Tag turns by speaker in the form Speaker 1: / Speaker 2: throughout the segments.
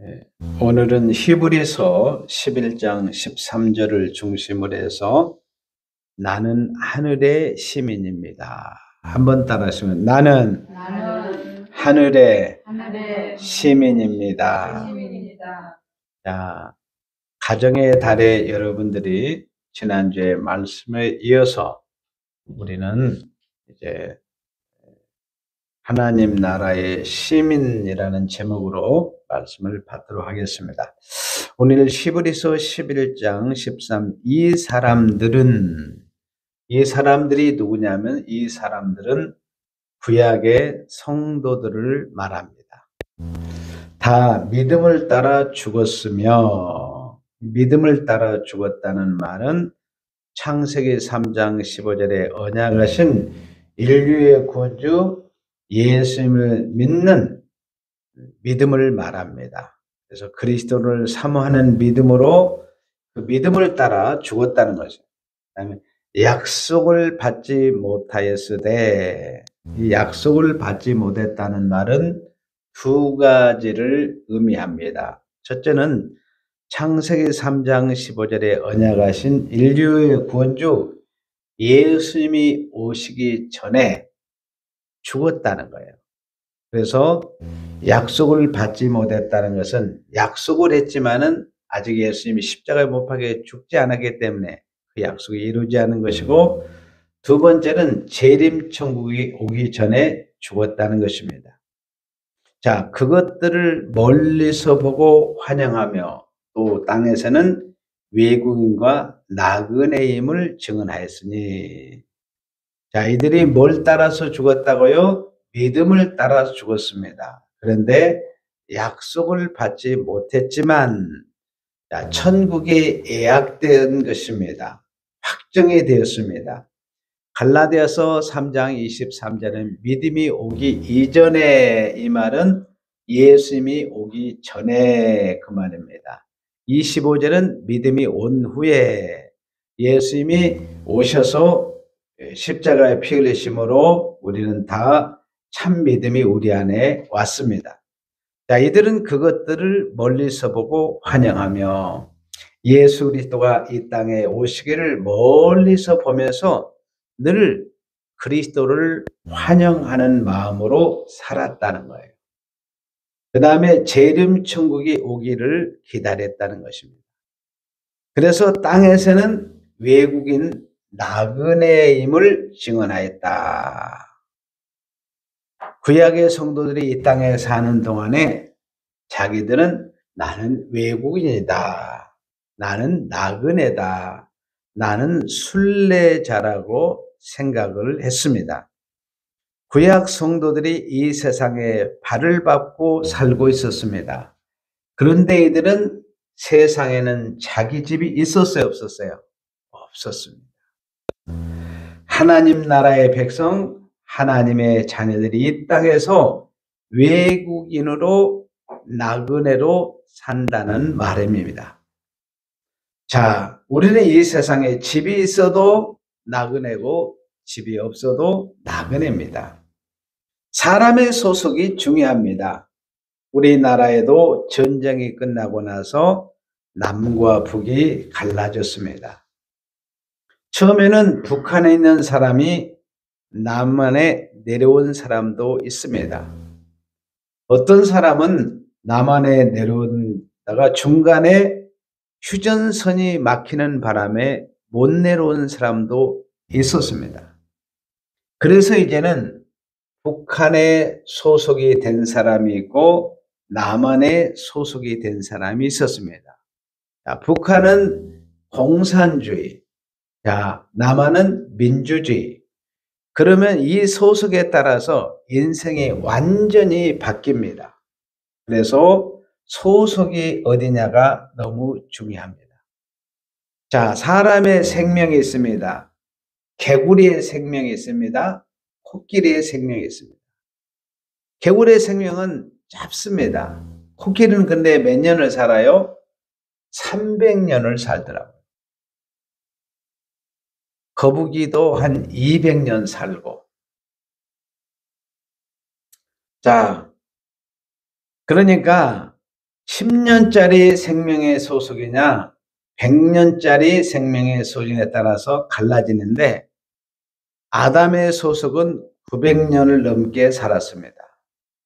Speaker 1: 예, 오늘은 히브리서 11장 13절을 중심으로 해서 나는 하늘의 시민입니다. 한번 따라하시면 나는 하늘의 시민입니다. 자, 가정의 달에 여러분들이 지난주에 말씀에 이어서 우리는 이제 하나님 나라의 시민이라는 제목으로 말씀을 받도록 하겠습니다. 오늘 히브리서 11장 13 이 사람들이 누구냐면 이 사람들은 구약의 성도들을 말합니다. 다 믿음을 따라 죽었으며 믿음을 따라 죽었다는 말은 창세기 3장 15절에 언약하신 인류의 구주 예수님을 믿는 믿음을 말합니다. 그래서 그리스도를 사모하는 믿음으로 그 믿음을 따라 죽었다는 것이죠. 그다음에 약속을 받지 못하였으되 이 약속을 받지 못했다는 말은 두 가지를 의미합니다. 첫째는 창세기 3장 15절에 언약하신 인류의 구원주 예수님이 오시기 전에 죽었다는 거예요. 그래서 약속을 받지 못했다는 것은 약속을 했지만은 아직 예수님이 십자가에 못 박혀 죽지 않았기 때문에 그 약속이 이루어지지 않은 것이고, 두 번째는 재림천국이 오기 전에 죽었다는 것입니다. 자, 그것들을 멀리서 보고 환영하며 또 땅에서는 외국인과 나그네임을 증언하였으니, 자, 이들이 뭘 따라서 죽었다고요? 믿음을 따라서 죽었습니다. 그런데 약속을 받지 못했지만 천국이 예약된 것입니다. 확정이 되었습니다. 갈라디아서 3장 23절은 믿음이 오기 이전에, 이 말은 예수님이 오기 전에 그 말입니다. 25절은 믿음이 온 후에, 예수님이 오셔서 십자가에 피 흘리심으로 우리는 다 참 믿음이 우리 안에 왔습니다. 자, 이들은 그것들을 멀리서 보고 환영하며 예수 그리스도가 이 땅에 오시기를 멀리서 보면서 늘 그리스도를 환영하는 마음으로 살았다는 거예요. 그 다음에 재림천국이 오기를 기다렸다는 것입니다. 그래서 땅에서는 외국인 나그네임을 증언하였다. 구약의 성도들이 이 땅에 사는 동안에 자기들은 나는 외국인이다, 나는 나그네다, 나는 순례자라고 생각을 했습니다. 구약 성도들이 이 세상에 발을 밟고 살고 있었습니다. 그런데 이들은 세상에는 자기 집이 있었어요, 없었어요? 없었습니다. 하나님 나라의 백성, 하나님의 자녀들이 이 땅에서 외국인으로 나그네로 산다는 말입니다. 자, 우리는 이 세상에 집이 있어도 나그네고 집이 없어도 나그네입니다. 사람의 소속이 중요합니다. 우리나라에도 전쟁이 끝나고 나서 남과 북이 갈라졌습니다. 처음에는 북한에 있는 사람이 남한에 내려온 사람도 있습니다. 어떤 사람은 남한에 내려오다가 중간에 휴전선이 막히는 바람에 못 내려온 사람도 있었습니다. 그래서 이제는 북한에 소속이 된 사람이 있고 남한에 소속이 된 사람이 있었습니다. 자, 북한은 공산주의, 자, 남한은 민주주의. 그러면 이 소속에 따라서 인생이 완전히 바뀝니다. 그래서 소속이 어디냐가 너무 중요합니다. 자, 사람의 생명이 있습니다. 개구리의 생명이 있습니다. 코끼리의 생명이 있습니다. 개구리의 생명은 짧습니다. 코끼리는 근데 몇 년을 살아요? 300년을 살더라고요. 거북이도 한 200년 살고. 자, 그러니까 10년짜리 생명의 소속이냐 100년짜리 생명의 소속에 따라서 갈라지는데 아담의 소속은 900년을 넘게 살았습니다.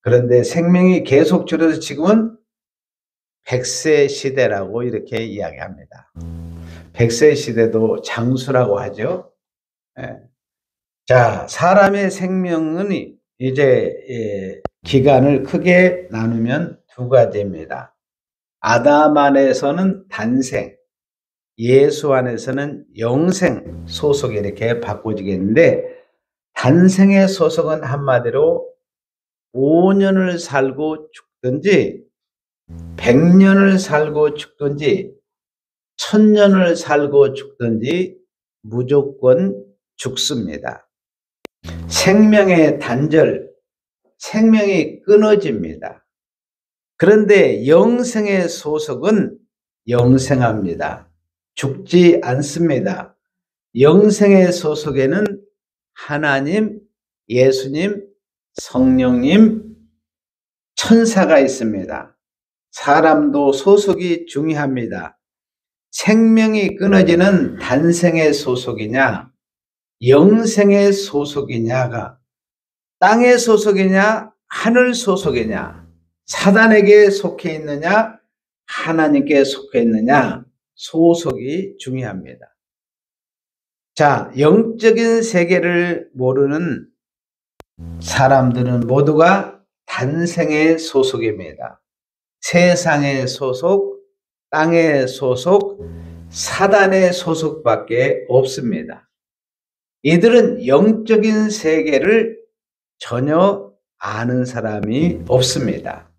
Speaker 1: 그런데 생명이 계속 줄어서 지금은 100세 시대라고 이렇게 이야기합니다. 100세 시대도 장수라고 하죠. 예. 자, 사람의 생명은 이제 기간을 크게 나누면 두 가지입니다. 아담 안에서는 단생, 예수 안에서는 영생 소속이 이렇게 바꿔지겠는데 단생의 소속은 한마디로 5년을 살고 죽든지 100년을 살고 죽든지 1000년을 살고 죽든지 무조건 죽습니다. 생명의 단절, 생명이 끊어집니다. 그런데 영생의 소속은 영생합니다. 죽지 않습니다. 영생의 소속에는 하나님, 예수님, 성령님, 천사가 있습니다. 사람도 소속이 중요합니다. 생명이 끊어지는 단생의 소속이냐, 영생의 소속이냐가 땅의 소속이냐, 하늘 소속이냐, 사단에게 속해 있느냐, 하나님께 속해 있느냐, 소속이 중요합니다. 자, 영적인 세계를 모르는 사람들은 모두가 단생의 소속입니다. 세상의 소속, 땅의 소속, 사단의 소속밖에 없습니다. 이들은 영적인 세계를 전혀 아는 사람이 없습니다.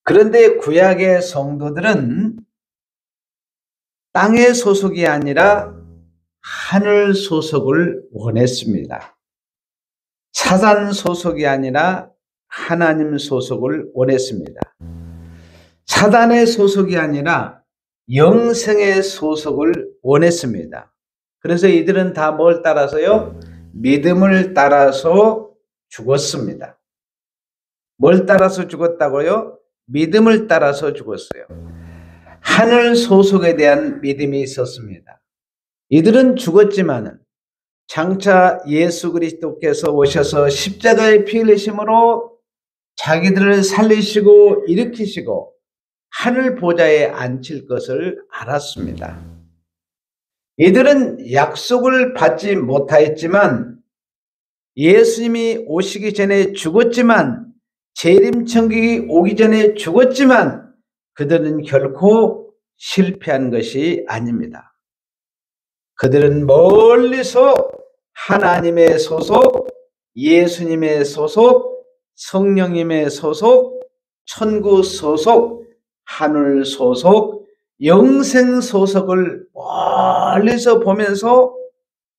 Speaker 1: 그런데 구약의 성도들은 땅의 소속이 아니라 하늘 소속을 원했습니다. 사단 소속이 아니라 하나님 소속을 원했습니다. 사단의 소속이 아니라 영생의 소속을 원했습니다. 그래서 이들은 다 뭘 따라서요? 믿음을 따라서 죽었습니다. 뭘 따라서 죽었다고요? 믿음을 따라서 죽었어요. 하늘 소속에 대한 믿음이 있었습니다. 이들은 죽었지만은 장차 예수 그리스도께서 오셔서 십자가의 피 흘리심으로 자기들을 살리시고 일으키시고 하늘 보좌에 앉힐 것을 알았습니다. 이들은 약속을 받지 못하였지만 예수님이 오시기 전에 죽었지만 재림천국이 오기 전에 죽었지만 그들은 결코 실패한 것이 아닙니다. 그들은 멀리서 하나님의 소속, 예수님의 소속, 성령님의 소속, 천국 소속, 하늘 소속, 영생 소속을 멀리서 보면서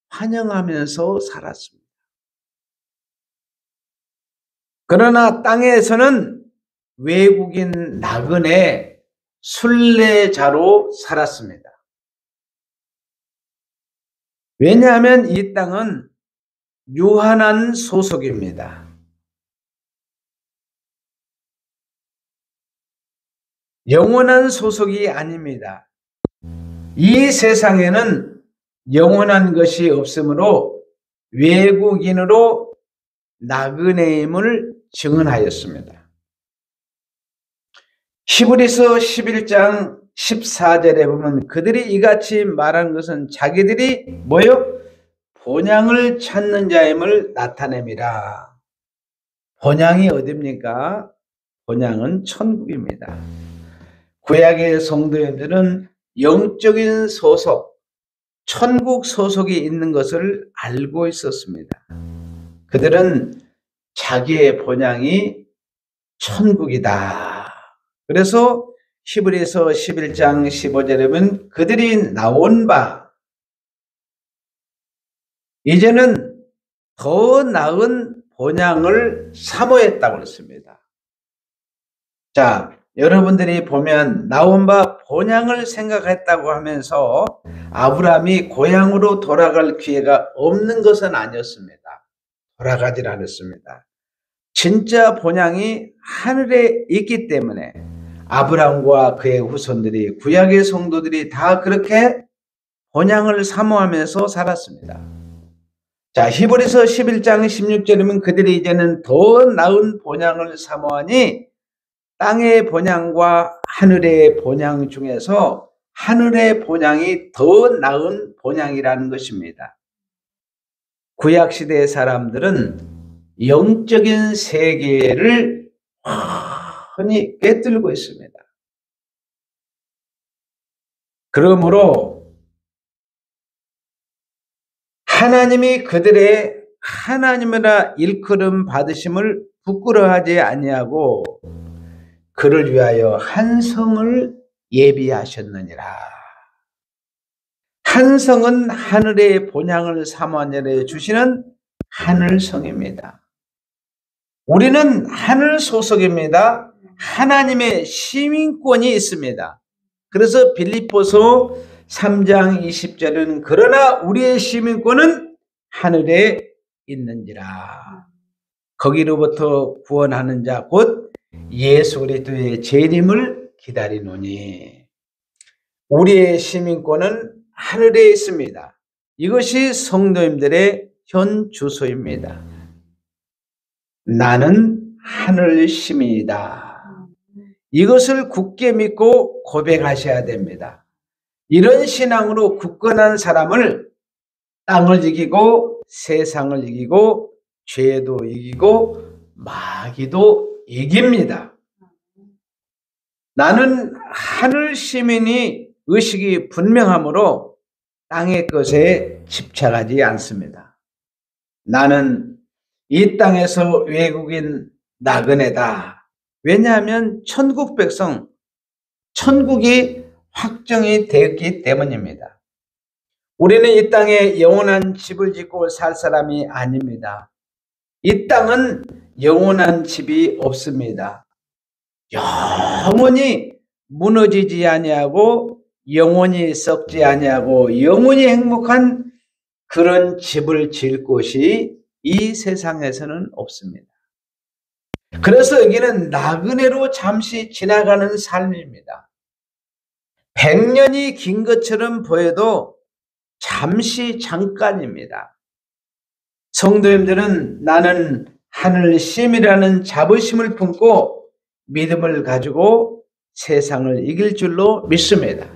Speaker 1: 환영하면서 살았습니다. 그러나 땅에서는 외국인 나그네 순례자로 살았습니다. 왜냐하면 이 땅은 유한한 소속입니다. 영원한 소속이 아닙니다. 이 세상에는 영원한 것이 없으므로 외국인으로 나그네임을 증언하였습니다. 히브리서 11장 14절에 보면 그들이 이같이 말한 것은 자기들이 뭐요? 본향을 찾는 자임을 나타냅니다. 본향이 어디입니까? 본향은 천국입니다. 구약의 성도님들은 영적인 소속, 천국 소속이 있는 것을 알고 있었습니다. 그들은 자기의 본향이 천국이다. 그래서 히브리서 11장 15절에 보면 그들이 나온 바 이제는 더 나은 본향을 사모했다고 했습니다. 자, 여러분들이 보면 나온 바 본향을 생각했다고 하면서 아브라함이 고향으로 돌아갈 기회가 없는 것은 아니었습니다. 돌아가질 않았습니다. 진짜 본향이 하늘에 있기 때문에 아브라함과 그의 후손들이, 구약의 성도들이 다 그렇게 본향을 사모하면서 살았습니다. 자, 히브리서 11장 16절이면 그들이 이제는 더 나은 본향을 사모하니 땅의 본향과 하늘의 본향 중에서 하늘의 본향이 더 나은 본향이라는 것입니다. 구약시대의 사람들은 영적인 세계를 흔히 꿰뚫고 있습니다. 그러므로 하나님이 그들의 하나님이라 일컬음 받으심을 부끄러워하지 아니하고 그를 위하여 한 성을 예비하셨느니라. 한 성은 하늘의 본향을 사모하여 주시는 하늘성입니다. 우리는 하늘 소속입니다. 하나님의 시민권이 있습니다. 그래서 빌립보서 3장 20절은 그러나 우리의 시민권은 하늘에 있는지라. 거기로부터 구원하는 자 곧 예수 그리스도의 재림을 기다리노니. 우리의 시민권은 하늘에 있습니다. 이것이 성도님들의 현 주소입니다. 나는 하늘 시민이다. 이것을 굳게 믿고 고백하셔야 됩니다. 이런 신앙으로 굳건한 사람을 땅을 이기고 세상을 이기고 죄도 이기고 마귀도 이깁니다. 나는 하늘 시민이 의식이 분명하므로 땅의 것에 집착하지 않습니다. 나는 이 땅에서 외국인 나그네다. 왜냐하면 천국 백성, 천국이 확정이 되었기 때문입니다. 우리는 이 땅에 영원한 집을 짓고 살 사람이 아닙니다. 이 땅은 영원한 집이 없습니다. 영원히 무너지지 아니하고 영원히 썩지 아니하고 영원히 행복한 그런 집을 지을 곳이 이 세상에서는 없습니다. 그래서 여기는 나그네로 잠시 지나가는 삶입니다. 100년이 긴 것처럼 보여도 잠시 잠깐입니다. 성도님들은 나는 하늘 심이라는 자부심을 품고 믿음을 가지고 세상을 이길 줄로 믿습니다.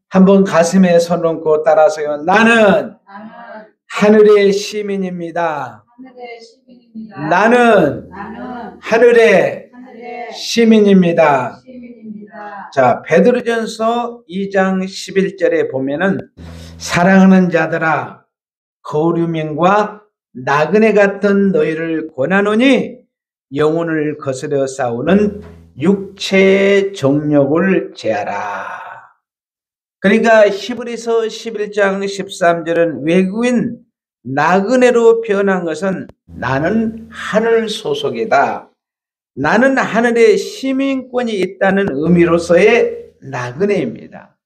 Speaker 1: 한번 가슴에 손 얹고 따라서요. 나는 하늘의 시민입니다. 나는 하늘의 시민입니다. 자, 베드로전서 2장 11절에 보면은 사랑하는 자들아 거류민과 나그네 같은 너희를 권하노니 영혼을 거스려 싸우는 육체의 정욕을 제하라. 그러니까 히브리서 11장 13절은 외국인 나그네로 표현한 것은 나는 하늘 소속이다. 나는 하늘의 시민권이 있다는 의미로서의 나그네입니다.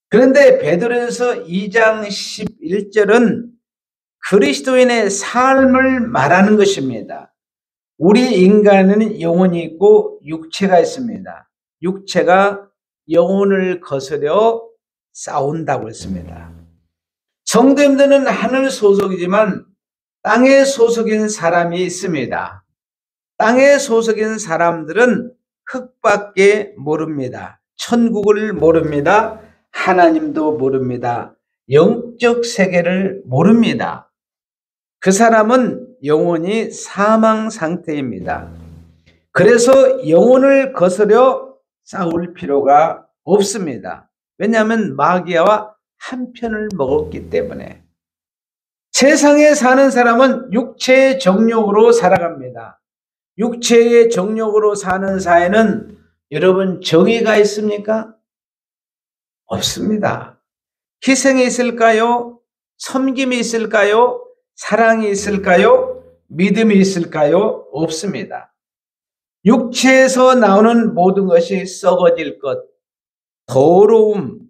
Speaker 1: 그런데 베드로전서 2장 11절은 그리스도인의 삶을 말하는 것입니다. 우리 인간은 영혼이 있고 육체가 있습니다. 육체가 영혼을 거스려 싸운다고 했습니다. 성도님들은 하늘 소속이지만 땅에 소속인 사람이 있습니다. 땅에 소속인 사람들은 흙밖에 모릅니다. 천국을 모릅니다. 하나님도 모릅니다. 영적 세계를 모릅니다. 그 사람은 영혼이 사망 상태입니다. 그래서 영혼을 거스려 싸울 필요가 없습니다. 왜냐하면 마귀와 한 편을 먹었기 때문에. 세상에 사는 사람은 육체의 정욕으로 살아갑니다. 육체의 정욕으로 사는 사회는 여러분 정의가 있습니까? 없습니다. 희생이 있을까요? 섬김이 있을까요? 사랑이 있을까요? 믿음이 있을까요? 없습니다. 육체에서 나오는 모든 것이 썩어질 것, 더러움,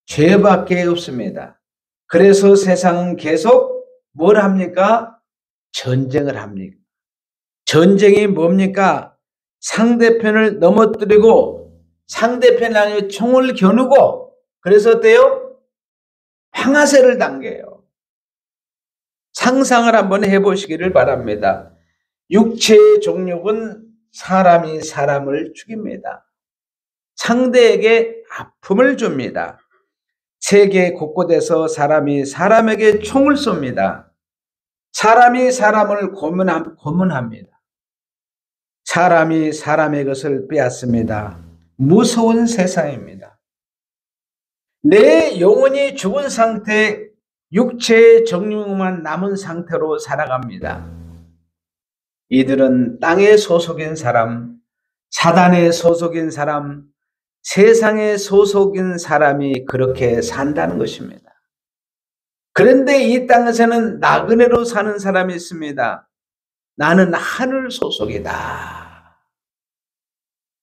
Speaker 1: 죄밖에 없습니다. 그래서 세상은 계속 뭘 합니까? 전쟁을 합니까? 전쟁이 뭡니까? 상대편을 넘어뜨리고 상대편을 향해 총을 겨누고 그래서 어때요? 방아쇠를 당겨요. 상상을 한번 해보시기를 바랍니다. 육체의 정욕은 사람이 사람을 죽입니다. 상대에게 아픔을 줍니다. 세계 곳곳에서 사람이 사람에게 총을 쏩니다. 사람이 사람을 고문합니다. 사람이 사람의 것을 빼앗습니다. 무서운 세상입니다. 내 영혼이 죽은 상태, 육체의 정욕만 남은 상태로 살아갑니다. 이들은 땅의 소속인 사람, 사단의 소속인 사람, 세상의 소속인 사람이 그렇게 산다는 것입니다. 그런데 이 땅에서는 나그네로 사는 사람이 있습니다. 나는 하늘 소속이다.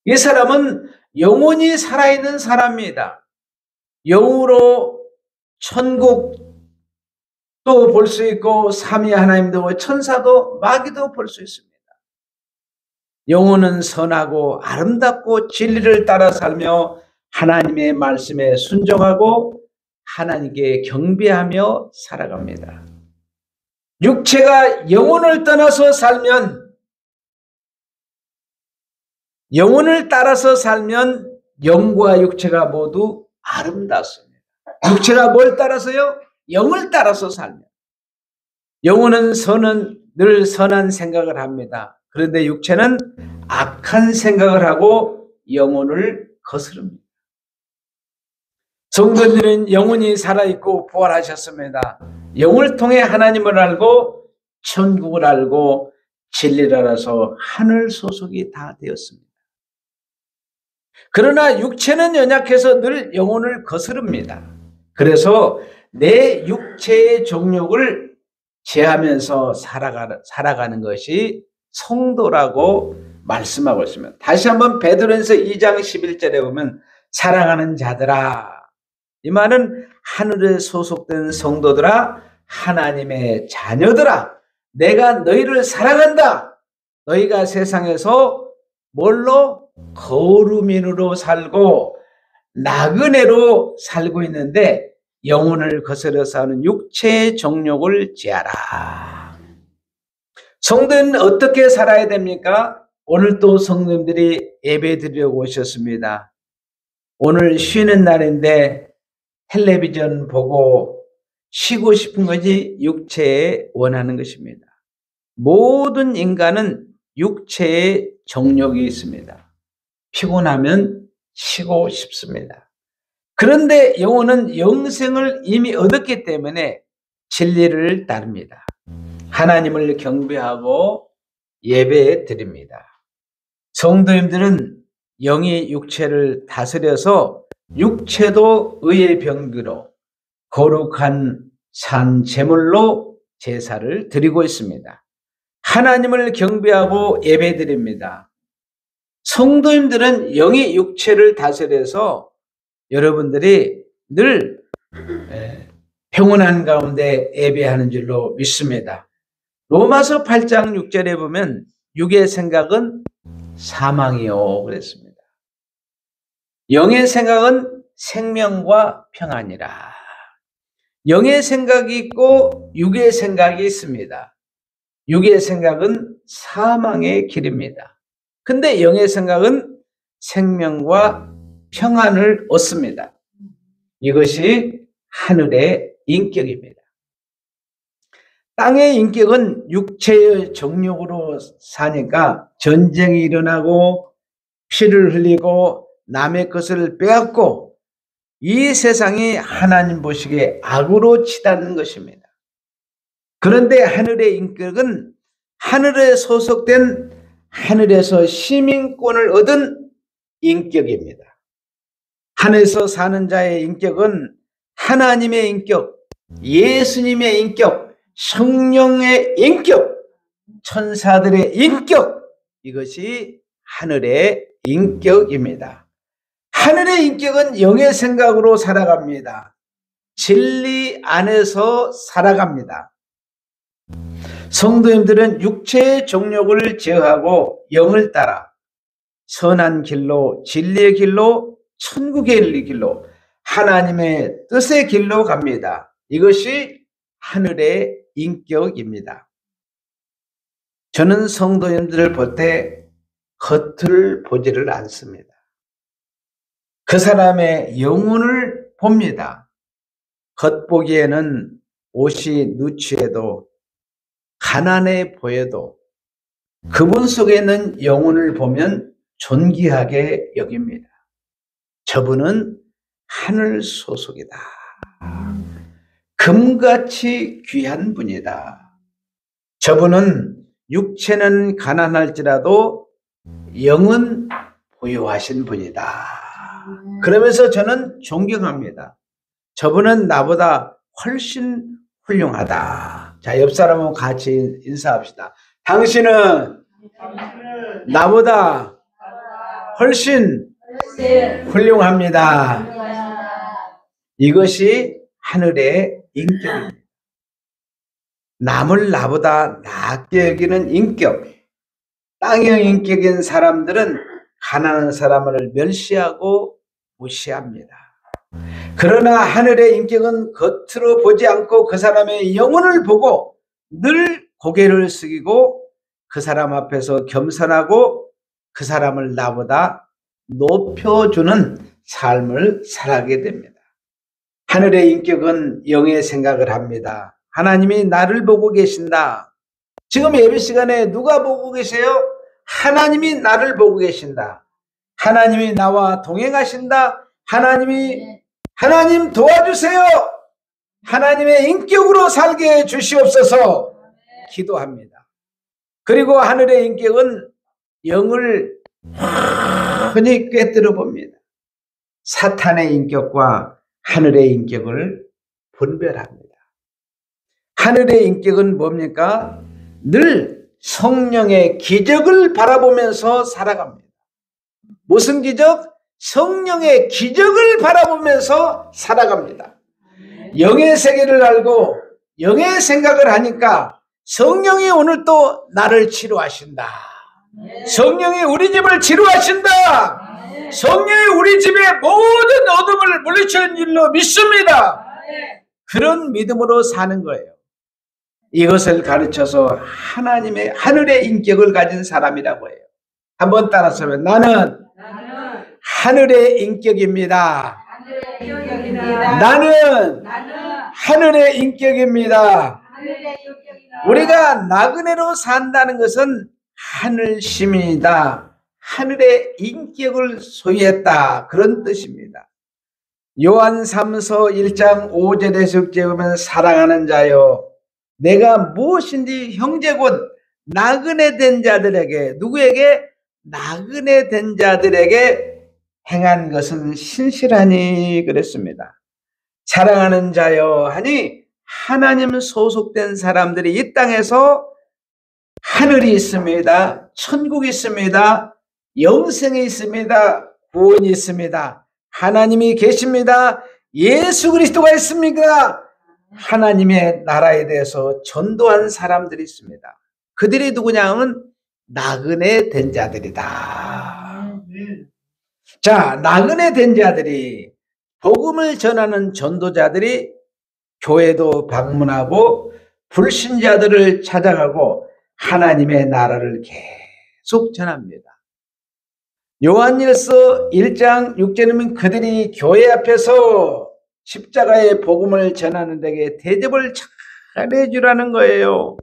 Speaker 1: 이 사람은 영원히 살아있는 사람입니다. 영으로 천국도 볼 수 있고 삼위 하나님도 천사도 마귀도 볼 수 있습니다. 영혼은 선하고 아름답고 진리를 따라 살며 하나님의 말씀에 순종하고 하나님께 경배하며 살아갑니다. 육체가 영혼을 떠나서 살면, 영혼을 따라서 살면 영과 육체가 모두 아름답습니다. 육체가 뭘 따라서요? 영을 따라서 살면. 영혼은 늘 선한 생각을 합니다. 그런데 육체는 악한 생각을 하고 영혼을 거스릅니다. 성도들은 영혼이 살아있고 부활하셨습니다. 영을 통해 하나님을 알고 천국을 알고 진리를 알아서 하늘 소속이 다 되었습니다. 그러나 육체는 연약해서 늘 영혼을 거스릅니다. 그래서 내 육체의 정욕을 제하면서 살아가는 것이 성도라고 말씀하고 있습니다. 다시 한번 베드로전서 2장 11절에 보면 사랑하는 자들아, 이 말은 하늘에 소속된 성도들아, 하나님의 자녀들아, 내가 너희를 사랑한다. 너희가 세상에서 뭘로? 거루민으로 살고 나그네로 살고 있는데 영혼을 거스려서 하는 육체의 정욕을 제하라. 성도는 어떻게 살아야 됩니까? 오늘 또 성도님들이 예배 드리려고 오셨습니다. 오늘 쉬는 날인데 텔레비전 보고 쉬고 싶은 것이 육체에 원하는 것입니다. 모든 인간은 육체에 정욕이 있습니다. 피곤하면 쉬고 싶습니다. 그런데 영혼은 영생을 이미 얻었기 때문에 진리를 따릅니다. 하나님을 경배하고 예배 드립니다. 성도님들은 영이 육체를 다스려서 육체도 의의 병기로 거룩한 산 제물로 제사를 드리고 있습니다. 하나님을 경배하고 예배 드립니다. 성도님들은 영이 육체를 다스려서 여러분들이 늘 평온한 가운데 예배하는 줄로 믿습니다. 로마서 8장 6절에 보면 육의 생각은 사망이요 그랬습니다. 영의 생각은 생명과 평안이라. 영의 생각이 있고 육의 생각이 있습니다. 육의 생각은 사망의 길입니다. 근데 영의 생각은 생명과 평안을 얻습니다. 이것이 하늘의 인격입니다. 땅의 인격은 육체의 정욕으로 사니까 전쟁이 일어나고 피를 흘리고 남의 것을 빼앗고 이 세상이 하나님 보시기에 악으로 치닫는 것입니다. 그런데 하늘의 인격은 하늘에 소속된 하늘에서 시민권을 얻은 인격입니다. 하늘에서 사는 자의 인격은 하나님의 인격, 예수님의 인격, 성령의 인격, 천사들의 인격, 이것이 하늘의 인격입니다. 하늘의 인격은 영의 생각으로 살아갑니다. 진리 안에서 살아갑니다. 성도님들은 육체의 정욕을 제어하고 영을 따라 선한 길로, 진리의 길로, 천국의 길로, 하나님의 뜻의 길로 갑니다. 이것이 하늘의 인격입니다. 저는 성도님들을 볼 때 겉을 보지를 않습니다. 그 사람의 영혼을 봅니다. 겉보기에는 옷이 누추해도 가난해 보여도 그분 속에 있는 영혼을 보면 존귀하게 여깁니다. 저분은 하늘 소속이다. 금같이 귀한 분이다. 저분은 육체는 가난할지라도 영은 부유하신 분이다. 그러면서 저는 존경합니다. 저분은 나보다 훨씬 훌륭하다. 자, 옆 사람하고 같이 인사합시다. 당신은 나보다 훨씬 훌륭합니다. 이것이 하늘의 인격입니다. 남을 나보다 낮게 여기는 인격. 땅의 인격인 사람들은 가난한 사람을 멸시하고 무시합니다. 그러나 하늘의 인격은 겉으로 보지 않고 그 사람의 영혼을 보고 늘 고개를 숙이고 그 사람 앞에서 겸손하고 그 사람을 나보다 높여주는 삶을 살아가게 됩니다. 하늘의 인격은 영의 생각을 합니다. 하나님이 나를 보고 계신다. 지금 예배 시간에 누가 보고 계세요? 하나님이 나를 보고 계신다. 하나님이 나와 동행하신다. 하나님 도와주세요. 하나님의 인격으로 살게 해 주시옵소서 기도합니다. 그리고 하늘의 인격은 영을 흔히 꿰뚫어 봅니다. 사탄의 인격과 하늘의 인격을 분별합니다. 하늘의 인격은 뭡니까? 늘 성령의 기적을 바라보면서 살아갑니다. 무슨 기적? 성령의 기적을 바라보면서 살아갑니다. 영의 세계를 알고 영의 생각을 하니까 성령이 오늘 또 나를 치료하신다. 성령이 우리 집을 치료하신다. 성령이 우리 집의 모든 어둠을 물리치는 일로 믿습니다. 그런 믿음으로 사는 거예요. 이것을 가르쳐서 하나님의 하늘의 인격을 가진 사람이라고 해요. 한번 따라서 하면 나는 하늘의 인격입니다. 나는 하늘의 인격입니다. 우리가 나그네로 산다는 것은 하늘 시민이다. 하늘의 인격을 소유했다. 그런 뜻입니다. 요한 3서 1장 5절에서 6절에 보면 사랑하는 자여 내가 무엇인지 형제 곧 나그네 된 자들에게 누구에게? 나그네 된 자들에게 행한 것은 신실하니 그랬습니다. 사랑하는 자여 하니 하나님 소속된 사람들이 이 땅에서 하늘이 있습니다. 천국이 있습니다. 영생이 있습니다. 구원이 있습니다. 하나님이 계십니다. 예수 그리스도가 있습니다. 하나님의 나라에 대해서 전도한 사람들이 있습니다. 그들이 누구냐 하면 나그네 된 자들이다. 자, 나그네 된 자들이 복음을 전하는 전도자들이 교회도 방문하고 불신자들을 찾아가고 하나님의 나라를 계속 전합니다. 요한일서 1장 6절에는 그들이 교회 앞에서 십자가의 복음을 전하는 데에 대접을 잘해주라는 거예요.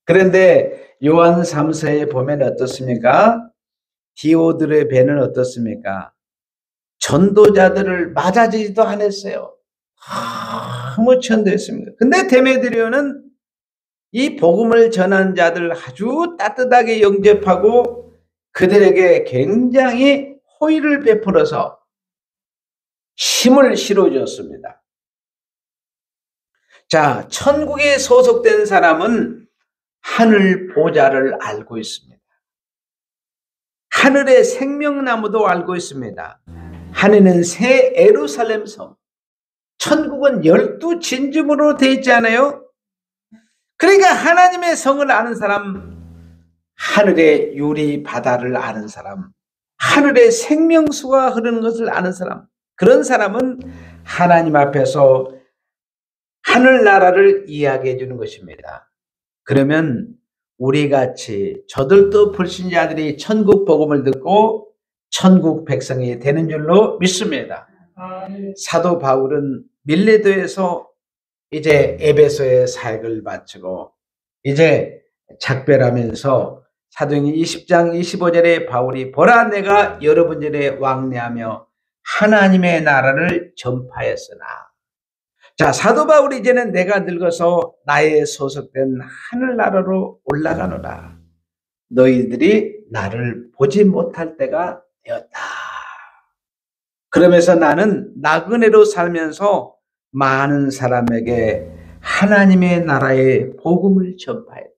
Speaker 1: 그런데 요한 3서에 보면 어떻습니까? 디오들의 배는 어떻습니까? 전도자들을 맞아주지도 않았어요. 너무 천도했습니다. 근데 데메드리오는 이 복음을 전하는 자들 아주 따뜻하게 영접하고 그들에게 굉장히 호의를 베풀어서 힘을 실어주었습니다. 자, 천국에 소속된 사람은 하늘 보좌를 알고 있습니다. 하늘의 생명나무도 알고 있습니다. 하늘은 새 예루살렘 성. 천국은 12진주문으로 되어 있지 않아요? 그러니까 하나님의 성을 아는 사람, 하늘의 유리 바다를 아는 사람, 하늘의 생명수가 흐르는 것을 아는 사람, 그런 사람은 하나님 앞에서 하늘나라를 이야기해 주는 것입니다. 그러면 우리같이 저들도 불신자들이 천국 복음을 듣고 천국 백성이 되는 줄로 믿습니다. 사도 바울은 밀레도에서 이제 에베소의 사역을 마치고 이제 작별하면서 사도행전 20장 25절에 바울이 보라 내가 여러분 전에 왕래하며 하나님의 나라를 전파했으나, 자, 사도 바울이 이제는 내가 늙어서 나의 소속된 하늘나라로 올라가노라. 너희들이 나를 보지 못할 때가 되었다. 그러면서 나는 나그네로 살면서 많은 사람에게 하나님의 나라의 복음을 전파했다.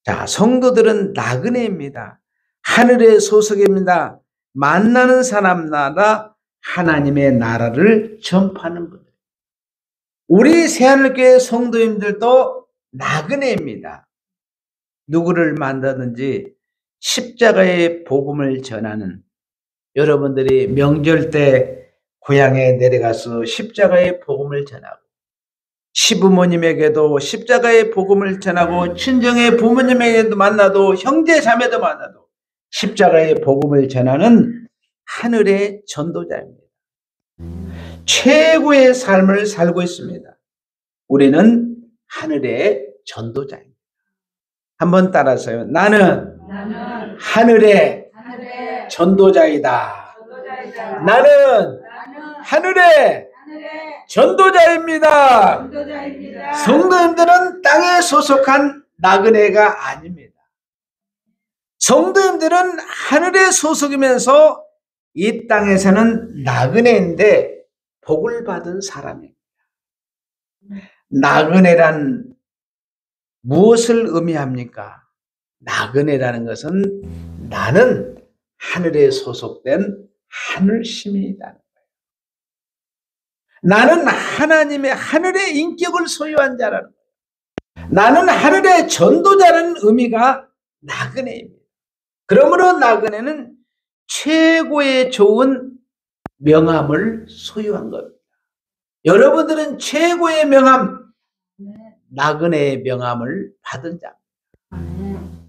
Speaker 1: 자, 성도들은 나그네입니다. 하늘의 소속입니다. 만나는 사람마다 하나님의 나라를 전파하는 분들. 우리 새하늘교회 성도님들도 나그네입니다. 누구를 만나든지 십자가의 복음을 전하는, 여러분들이 명절 때 고향에 내려가서 십자가의 복음을 전하고, 시부모님에게도 십자가의 복음을 전하고, 친정의 부모님에게도 만나도, 형제 자매도 만나도 십자가의 복음을 전하는 하늘의 전도자입니다. 최고의 삶을 살고 있습니다. 우리는 하늘의 전도자입니다. 한번 따라서요. 나는 하늘의 전도자이다. 나는 하늘의 전도자입니다. 성도님들은 땅에 소속한 나그네가 아닙니다. 성도님들은 하늘에 소속이면서 이 땅에서는 나그네인데 복을 받은 사람입니다. 나그네란 무엇을 의미합니까? 나그네라는 것은 나는 하늘에 소속된 하늘 시민이다. 나는 하나님의 하늘의 인격을 소유한 자라는 거예요. 나는 하늘의 전도자라는 의미가 나그네입니다. 그러므로 나그네는 최고의 좋은 명함을 소유한 겁니다. 여러분들은 최고의 명함, 나그네의 명함을 받은 자입니다.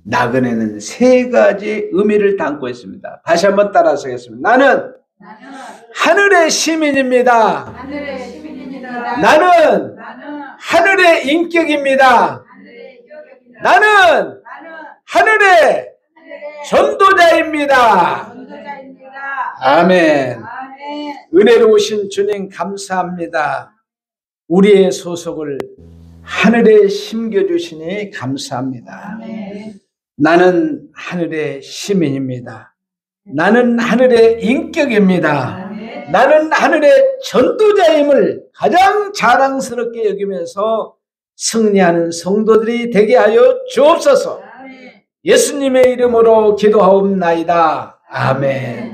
Speaker 1: 나그네는 세 가지 의미를 담고 있습니다. 다시 한번 따라서 하겠습니다. 나는 하늘의 시민입니다. 나는 하늘의 인격입니다. 나는 하늘의 전도자입니다. 아멘. 은혜로우신 주님 감사합니다. 우리의 소속을 하늘에 심겨주시니 감사합니다. 나는 하늘의 시민입니다. 나는 하늘의 인격입니다. 나는 하늘의 전도자임을 가장 자랑스럽게 여기면서 승리하는 성도들이 되게 하여 주옵소서. 예수님의 이름으로 기도하옵나이다. 아멘.